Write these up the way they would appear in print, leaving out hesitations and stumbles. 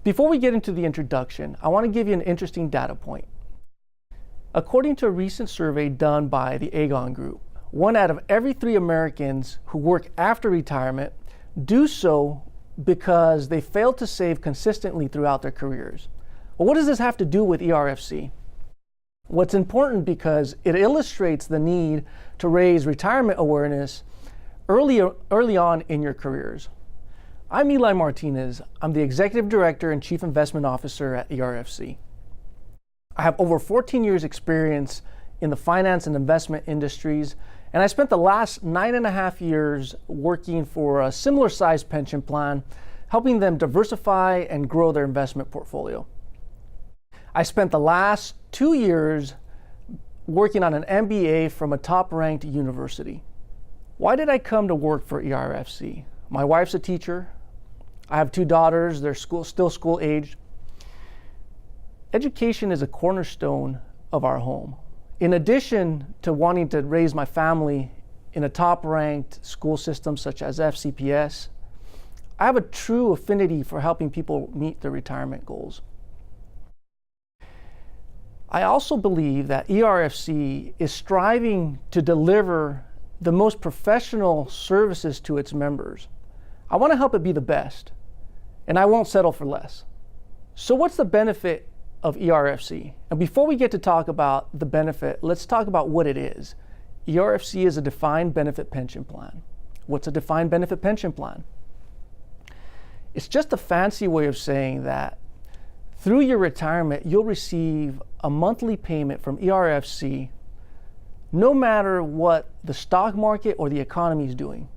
Before we get into the introduction, I want to give you an interesting data point. According to a recent survey done by the Aegon Group, 1 out of every 3 Americans who work after retirement do so because they failed to save consistently throughout their careers. Well, what does this have to do with ERFC? What's important because it illustrates the need to raise retirement awareness early on in your careers. I'm Eli Martinez. I'm the Executive Director and Chief Investment Officer at ERFC. I have over 14 years experience in the finance and investment industries, and I spent the last 9.5 years working for a similar sized pension plan, helping them diversify and grow their investment portfolio. I spent the last 2 years working on an MBA from a top-ranked university. Why did I come to work for ERFC? My wife's a teacher. I have 2 daughters. They're still school-aged. Education is a cornerstone of our home. In addition to wanting to raise my family in a top-ranked school system such as FCPS, I have a true affinity for helping people meet their retirement goals. I also believe that ERFC is striving to deliver the most professional services to its members. I want to help it be the best, and I won't settle for less. So what's the benefit of ERFC? And before we get to talk about the benefit, let's talk about what it is. ERFC is a defined benefit pension plan. What's a defined benefit pension plan? It's just a fancy way of saying that through your retirement, you'll receive a monthly payment from ERFC no matter what the stock market or the economy is doing.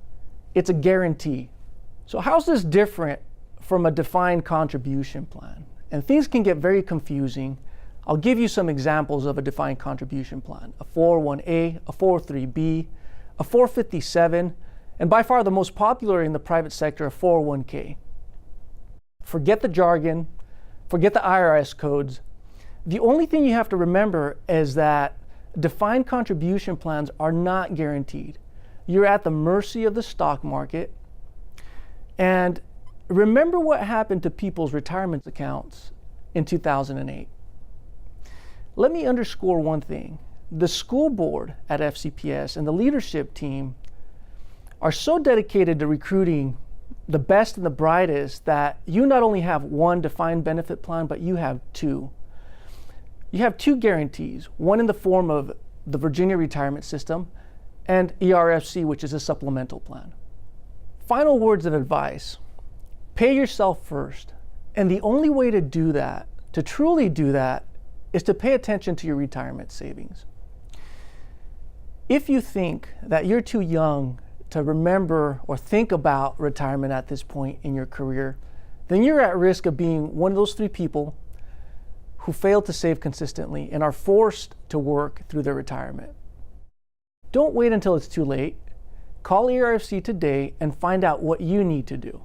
It's a guarantee. So how's this different from a defined contribution plan? And things can get very confusing. I'll give you some examples of a defined contribution plan: a 401A, a 403B, a 457, and by far the most popular in the private sector, a 401K. Forget the jargon, forget the IRS codes. The only thing you have to remember is that defined contribution plans are not guaranteed. You're at the mercy of the stock market. And remember what happened to people's retirement accounts in 2008. Let me underscore one thing. The school board at FCPS and the leadership team are so dedicated to recruiting the best and the brightest that you not only have one defined benefit plan, but you have 2. You have 2 guarantees, one in the form of the Virginia Retirement System and ERFC, which is a supplemental plan. Final words of advice: pay yourself first. And the only way to do that, to truly do that, is to pay attention to your retirement savings. If you think that you're too young to remember or think about retirement at this point in your career, then you're at risk of being one of those 3 people who fail to save consistently and are forced to work through their retirement. Don't wait until it's too late. Call ERFC today and find out what you need to do.